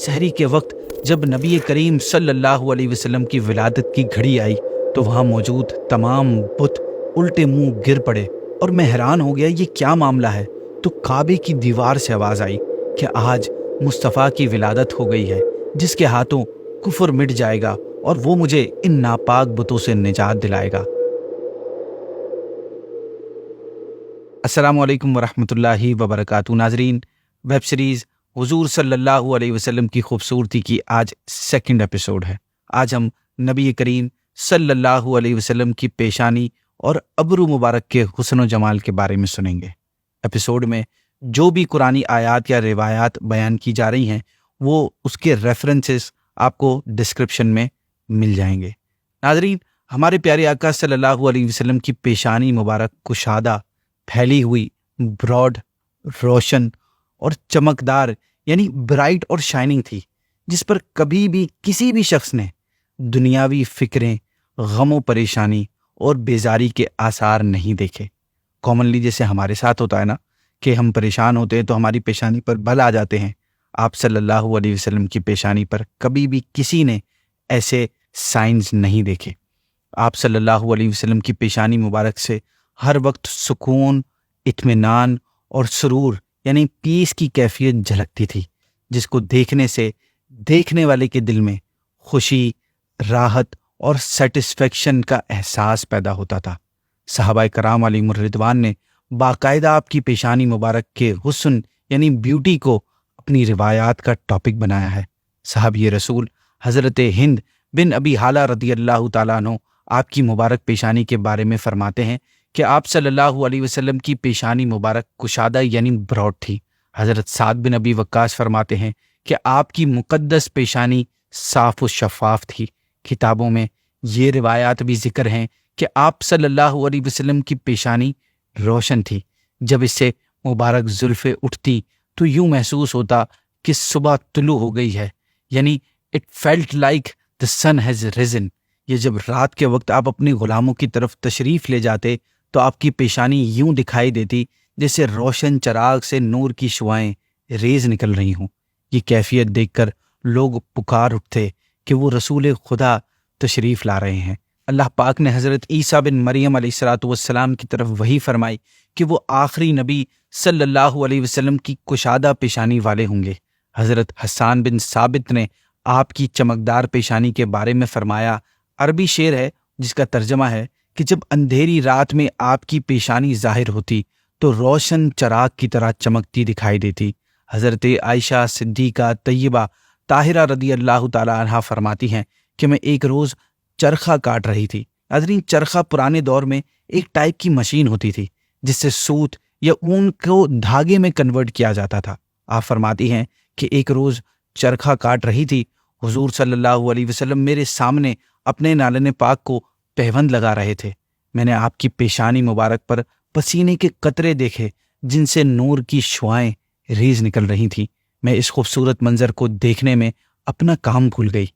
سحری کے وقت جب نبی کریم صلی اللہ علیہ وسلم کی ولادت کی گھڑی آئی تو وہاں موجود تمام بت الٹے منہ گر پڑے اور میں حیران ہو گیا، یہ کیا معاملہ ہے؟ تو کعبے کی دیوار سے آواز آئی کہ آج مصطفیٰ کی ولادت ہو گئی ہے، جس کے ہاتھوں کفر مٹ جائے گا اور وہ مجھے ان ناپاک بتوں سے نجات دلائے گا۔ السلام علیکم ورحمۃ اللہ وبرکاتہ۔ ناظرین، ویب سیریز حضور صلی اللہ علیہ وسلم کی خوبصورتی کی آج سیکنڈ ایپیسوڈ ہے۔ آج ہم نبی کریم صلی اللہ علیہ وسلم کی پیشانی اور ابرو مبارک کے حسن و جمال کے بارے میں سنیں گے۔ ایپیسوڈ میں جو بھی قرآنی آیات یا روایات بیان کی جا رہی ہیں وہ اس کے ریفرنسز آپ کو ڈسکرپشن میں مل جائیں گے۔ ناظرین، ہمارے پیارے آقا صلی اللہ علیہ وسلم کی پیشانی مبارک کشادہ، پھیلی ہوئی، براڈ، روشن اور چمکدار یعنی برائٹ اور شائننگ تھی، جس پر کبھی بھی کسی بھی شخص نے دنیاوی فکریں، غم و پریشانی اور بیزاری کے آثار نہیں دیکھے۔ کامنلی جیسے ہمارے ساتھ ہوتا ہے نا کہ ہم پریشان ہوتے ہیں تو ہماری پیشانی پر بل آ جاتے ہیں، آپ صلی اللہ علیہ وسلم کی پیشانی پر کبھی بھی کسی نے ایسے سائنز نہیں دیکھے۔ آپ صلی اللہ علیہ وسلم کی پیشانی مبارک سے ہر وقت سکون، اطمینان اور سرور یعنی پیس کی کیفیت جھلکتی تھی، جس کو دیکھنے سے دیکھنے والے کے دل میں خوشی، راحت اور سیٹسفیکشن کا احساس پیدا ہوتا تھا۔ صحابہ کرام علیہم الرضوان نے باقاعدہ آپ کی پیشانی مبارک کے حسن یعنی بیوٹی کو اپنی روایات کا ٹاپک بنایا ہے۔ صحابی رسول حضرت ہند بن ابی حالہ رضی اللہ تعالیٰ عنہ آپ کی مبارک پیشانی کے بارے میں فرماتے ہیں کہ آپ صلی اللہ علیہ وسلم کی پیشانی مبارک کشادہ یعنی براڈ تھی۔ حضرت سعد بن ابی وقاص فرماتے ہیں کہ آپ کی مقدس پیشانی صاف و شفاف تھی۔ کتابوں میں یہ روایات بھی ذکر ہیں کہ آپ صلی اللہ علیہ وسلم کی پیشانی روشن تھی۔ جب اس سے مبارک زلفیں اٹھتی تو یوں محسوس ہوتا کہ صبح طلوع ہو گئی ہے، یعنی it felt like the sun has risen۔ یہ جب رات کے وقت آپ اپنے غلاموں کی طرف تشریف لے جاتے تو آپ کی پیشانی یوں دکھائی دیتی جیسے روشن چراغ سے نور کی شعائیں ریز نکل رہی ہوں۔ یہ کیفیت دیکھ کر لوگ پکار اٹھتے کہ وہ رسول خدا تشریف لا رہے ہیں۔ اللہ پاک نے حضرت عیسیٰ بن مریم علیہ السلام کی طرف وحی فرمائی کہ وہ آخری نبی صلی اللہ علیہ وسلم کی کشادہ پیشانی والے ہوں گے۔ حضرت حسان بن ثابت نے آپ کی چمکدار پیشانی کے بارے میں فرمایا، عربی شعر ہے جس کا ترجمہ ہے کہ جب اندھیری رات میں آپ کی پیشانی ظاہر ہوتی تو روشن چراغ کی طرح چمکتی دکھائی دیتی۔ حضرت عائشہ صدیقہ طیبہ طاہرہ رضی اللہ تعالیٰ عنہا فرماتی ہیں کہ میں ایک روز چرخہ کاٹ رہی تھی۔ ناظرین، چرخہ پرانے دور میں ایک ٹائپ کی مشین ہوتی تھی جس سے سوت یا اون کو دھاگے میں کنورٹ کیا جاتا تھا۔ آپ فرماتی ہیں کہ ایک روز چرخہ کاٹ رہی تھی، حضور صلی اللہ علیہ وسلم میرے سامنے اپنے نالن پاک کو پیوند لگا رہے تھے۔ میں نے آپ کی پیشانی مبارک پر پسینے کے قطرے دیکھے جن سے نور کی شعائیں ریز نکل رہی تھیں۔ میں اس خوبصورت منظر کو دیکھنے میں اپنا کام بھول گئی۔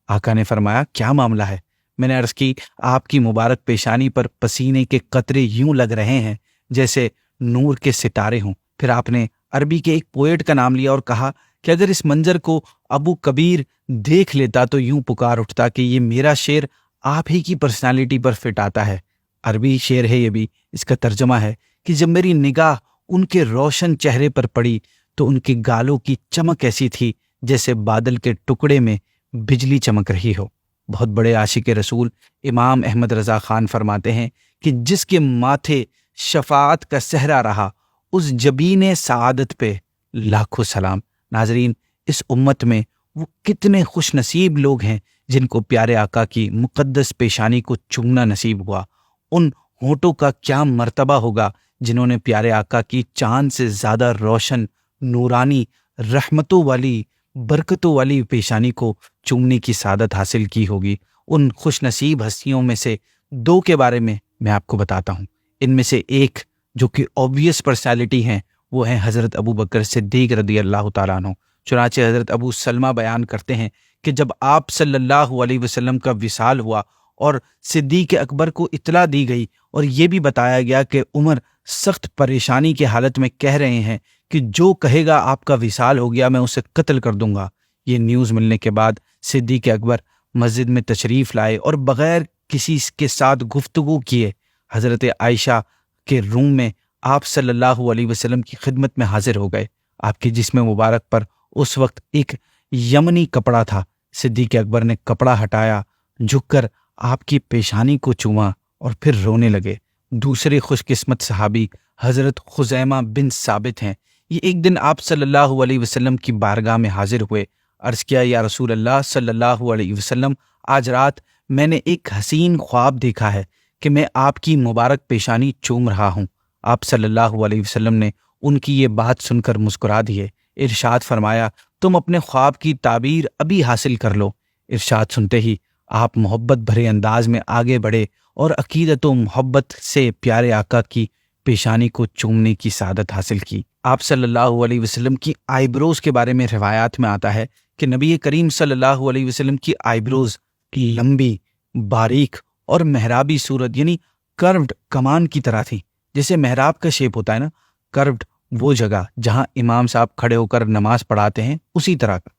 آقا نے فرمایا، کیا معاملہ ہے؟ میں نے عرض کی، آپ کی مبارک پیشانی پر پسینے کے قطرے یوں لگ رہے ہیں جیسے نور کے ستارے ہوں۔ پھر آپ نے عربی کے ایک پوئٹ کا نام لیا اور کہا کہ اگر اس منظر کو ابو کبیر دیکھ لیتا تو یوں پکار اٹھتا کہ یہ میرا شعر آپ ہی کی پرسنالٹی پر فٹ آتا ہے۔ عربی شعر ہے یہ بھی، اس کا ترجمہ ہے کہ جب میری نگاہ ان کے روشن چہرے پر پڑی تو ان کے گالوں کی چمک ایسی تھی جیسے بادل کے ٹکڑے میں بجلی چمک رہی ہو۔ بہت بڑے عاشق رسول امام احمد رضا خان فرماتے ہیں کہ جس کے ماتھے شفاعت کا صحرا رہا اس جبین سعادت پہ لاکھوں سلام۔ ناظرین، اس امت میں وہ کتنے خوش نصیب لوگ ہیں جن کو پیارے آقا کی مقدس پیشانی کو چومنا نصیب ہوا۔ ان ہونٹوں کا کیا مرتبہ ہوگا جنہوں نے پیارے آقا کی چاند سے زیادہ روشن، نورانی، رحمتوں والی، برکتوں والی پیشانی کو چومنے کی سعادت حاصل کی ہوگی۔ ان خوش نصیب ہستیوں میں سے دو کے بارے میں آپ کو بتاتا ہوں۔ ان میں سے ایک جو کہ اوبویس پرسنالٹی ہیں وہ ہیں حضرت ابو بکر صدیق رضی اللہ تعالیٰ عنہ۔ چنانچہ حضرت ابو سلمہ بیان کرتے ہیں کہ جب آپ صلی اللہ علیہ وسلم کا وصال ہوا اور صدیق اکبر کو اطلاع دی گئی اور یہ بھی بتایا گیا کہ عمر سخت پریشانی کی حالت میں کہہ رہے ہیں کہ جو کہے گا آپ کا وصال ہو گیا میں اسے قتل کر دوں گا، یہ نیوز ملنے کے بعد صدیق اکبر مسجد میں تشریف لائے اور بغیر کسی کے ساتھ گفتگو کیے حضرت عائشہ کے روم میں آپ صلی اللہ علیہ وسلم کی خدمت میں حاضر ہو گئے۔ آپ کے جسم مبارک پر اس وقت ایک یمنی کپڑا تھا۔ صدیق اکبر نے کپڑا ہٹایا، جھک کر آپ کی پیشانی کو چوما اور پھر رونے لگے۔ دوسرے خوش قسمت صحابی حضرت خزیمہ بن ثابت ہیں۔ یہ ایک دن آپ صلی اللہ علیہ وسلم کی بارگاہ میں حاضر ہوئے۔ عرض کیا، یا رسول اللہ صلی اللہ علیہ وسلم، آج رات میں نے ایک حسین خواب دیکھا ہے کہ میں آپ کی مبارک پیشانی چوم رہا ہوں۔ آپ صلی اللہ علیہ وسلم نے ان کی یہ بات سن کر مسکرا دیے۔ ارشاد فرمایا، تم اپنے خواب کی تعبیر ابھی حاصل کر لو۔ ارشاد سنتے ہی آپ محبت بھرے انداز میں آگے بڑھے اور عقیدت و محبت سے پیارے آقا کی پیشانی کو چومنے کی سعادت حاصل کی۔ آپ صلی اللہ علیہ وسلم کی آئی بروز کے بارے میں روایات میں آتا ہے کہ نبی کریم صلی اللہ علیہ وسلم کی آئی بروز لمبی، باریک اور محرابی صورت یعنی کروڈ کمان کی طرح تھی۔ جیسے محراب کا شیپ ہوتا ہے نا، کروڈ وہ جگہ جہاں امام صاحب کھڑے ہو کر نماز پڑھاتے ہیں، اسی طرح کا۔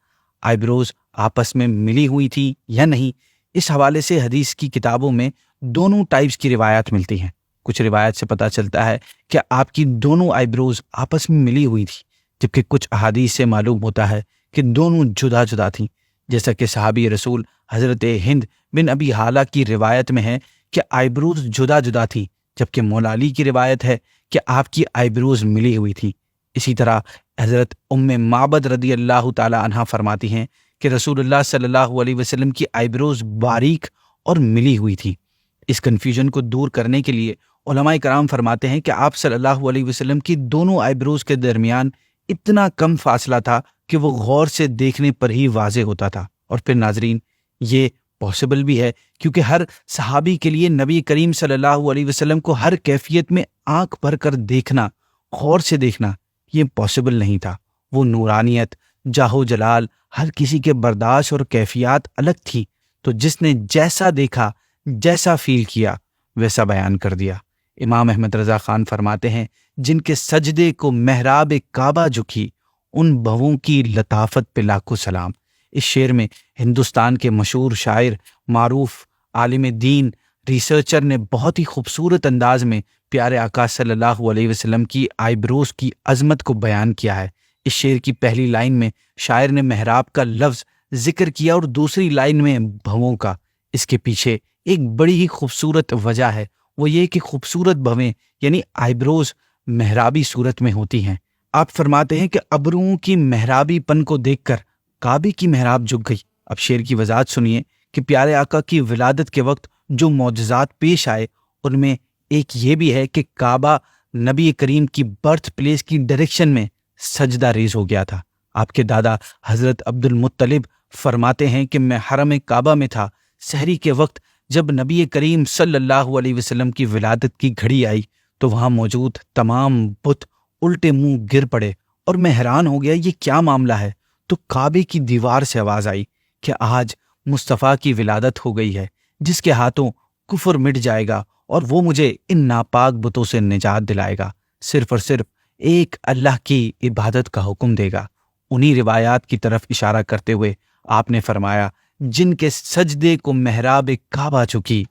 آئی بروز آپس میں ملی ہوئی تھی یا نہیں، اس حوالے سے حدیث کی کتابوں میں دونوں ٹائپس کی روایات ملتی ہیں۔ کچھ روایت سے پتہ چلتا ہے کہ آپ کی دونوں آئی بروز آپس میں ملی ہوئی تھی، جبکہ کچھ احادیث سے معلوم ہوتا ہے کہ دونوں جدا جدا تھیں، جیسا کہ صحابی رسول حضرت ہند بن ابی حالہ کی روایت میں ہے کہ آئی بروز جدا جدا تھی، جبکہ مولا علی کی روایت ہے کہ آپ کی آئی بروز ملی ہوئی تھی۔ اسی طرح حضرت ام معبد رضی اللہ تعالی عنہا فرماتی ہیں کہ رسول اللہ صلی اللہ علیہ وسلم کی آئی بروز باریک اور ملی ہوئی تھی۔ اس کنفیوژن کو دور کرنے کے لیے علماء کرام فرماتے ہیں کہ آپ صلی اللہ علیہ وسلم کی دونوں آئی بروز کے درمیان اتنا کم فاصلہ تھا کہ وہ غور سے دیکھنے پر ہی واضح ہوتا تھا۔ اور پھر ناظرین، یہ پاسبل بھی ہے کیونکہ ہر صحابی کے لیے نبی کریم صلی اللہ علیہ وسلم کو ہر کیفیت میں آنکھ بھر کر دیکھنا، غور سے دیکھنا، یہ پاسبل نہیں تھا۔ وہ نورانیت، جاہ و جلال ہر کسی کے برداشت اور کیفیات الگ تھی، تو جس نے جیسا دیکھا، جیسا فیل کیا، ویسا بیان کر دیا۔ امام احمد رضا خان فرماتے ہیں، جن کے سجدے کو محراب کعبہ جھکی، ان بھووں کی لطافت پہ لاکھوں سلام۔ اس شعر میں ہندوستان کے مشہور شاعر، معروف عالم دین، ریسرچر نے بہت ہی خوبصورت انداز میں پیارے آقا صلی اللہ علیہ وسلم کی آئی بروز کی عظمت کو بیان کیا ہے۔ اس شعر کی پہلی لائن میں شاعر نے محراب کا لفظ ذکر کیا اور دوسری لائن میں بھووں کا۔ اس کے پیچھے ایک بڑی ہی خوبصورت وجہ ہے، وہ یہ کہ خوبصورت بھویں یعنی آئی بروز محرابی صورت میں ہوتی ہیں۔ آپ فرماتے ہیں کہ ابروؤں کی محرابی پن کو دیکھ کر کعبے کی محراب جھک گئی۔ اب شعر کی وضاحت سنیے کہ پیارے آقا کی ولادت کے وقت جو معجزات پیش آئے، ان میں ایک یہ بھی ہے کہ کعبہ نبی کریم کی برتھ پلیس کی ڈائریکشن میں سجدہ ریز ہو گیا تھا۔ آپ کے دادا حضرت عبد المطلب فرماتے ہیں کہ میں حرم کعبہ میں تھا، سحری کے وقت جب نبی کریم صلی اللہ علیہ وسلم کی ولادت کی گھڑی آئی تو وہاں موجود تمام بت الٹے منہ گر پڑے اور میں حیران ہو گیا، یہ کیا معاملہ ہے؟ تو کعبے کی دیوار سے آواز آئی کہ آج مصطفیٰ کی ولادت ہو گئی ہے، جس کے ہاتھوں کفر مٹ جائے گا اور وہ مجھے ان ناپاک بتوں سے نجات دلائے گا، صرف اور صرف ایک اللہ کی عبادت کا حکم دے گا۔ انہی روایات کی طرف اشارہ کرتے ہوئے آپ نے فرمایا، جن کے سجدے کو محراب کعبہ چکی،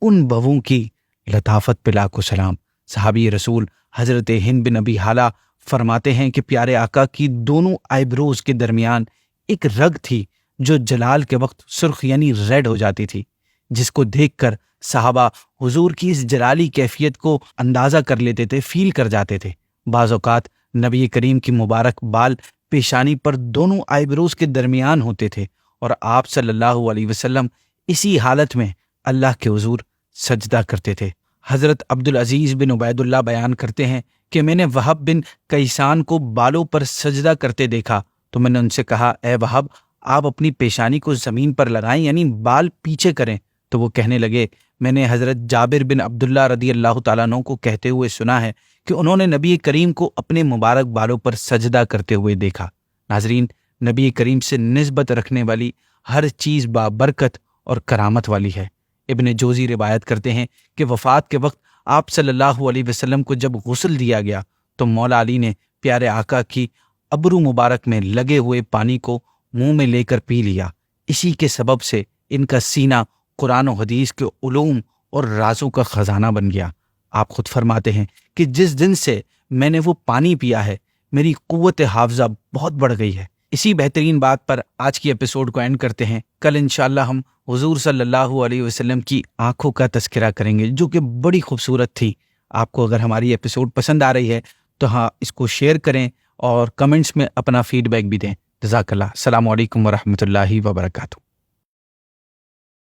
ان بھووں کی لطافت پہ لاکھوں سلام۔ صحابی رسول حضرت ہند بن ابی حالہ فرماتے ہیں کہ پیارے آقا کی دونوں آئی بروز کے درمیان ایک رگ تھی جو جلال کے وقت سرخ یعنی ریڈ ہو جاتی تھی، جس کو دیکھ کر صحابہ حضور کی اس جلالی کیفیت کو اندازہ کر لیتے تھے، فیل کر جاتے تھے۔ بعض اوقات نبی کریم کی مبارک بال پیشانی پر دونوں آئی بروز کے درمیان ہوتے تھے اور آپ صلی اللہ علیہ وسلم اسی حالت میں اللہ کے حضور سجدہ کرتے تھے۔ حضرت عبدالعزیز بن عبید اللہ بیان کرتے ہیں کہ میں نے وہب بن کیسان کو بالوں پر سجدہ کرتے دیکھا تو میں نے ان سے کہا، اے وہب، آپ اپنی پیشانی کو زمین پر لگائیں یعنی بال پیچھے کریں۔ تو وہ کہنے لگے، میں نے حضرت جابر بن عبداللہ رضی اللہ تعالیٰ عنہ کو کہتے ہوئے سنا ہے کہ انہوں نے نبی کریم کو اپنے مبارک بالوں پر سجدہ کرتے ہوئے دیکھا۔ ناظرین، نبی کریم سے نسبت رکھنے والی ہر چیز بابرکت اور کرامت والی ہے۔ ابن جوزی روایت کرتے ہیں کہ وفات کے وقت آپ صلی اللہ علیہ وسلم کو جب غسل دیا گیا تو مولا علی نے پیارے آقا کی ابرو مبارک میں لگے ہوئے پانی کو منہ میں لے کر پی لیا۔ اسی کے سبب سے ان کا سینہ قرآن و حدیث کے علوم اور رازوں کا خزانہ بن گیا۔ آپ خود فرماتے ہیں کہ جس دن سے میں نے وہ پانی پیا ہے میری قوت حافظہ بہت بڑھ گئی ہے۔ اسی بہترین بات پر آج کی ایپیسوڈ کو اینڈ کرتے ہیں۔ کل انشاءاللہ ہم حضور صلی اللہ علیہ وسلم کی آنکھوں کا تذکرہ کریں گے جو کہ بڑی خوبصورت تھی۔ آپ کو اگر ہماری ایپیسوڈ پسند آ رہی ہے تو ہاں اس کو شیئر کریں اور کمنٹس میں اپنا فیڈ بیک بھی دیں۔ جزاک اللہ۔ السلام علیکم ورحمۃ اللہ وبرکاتہ۔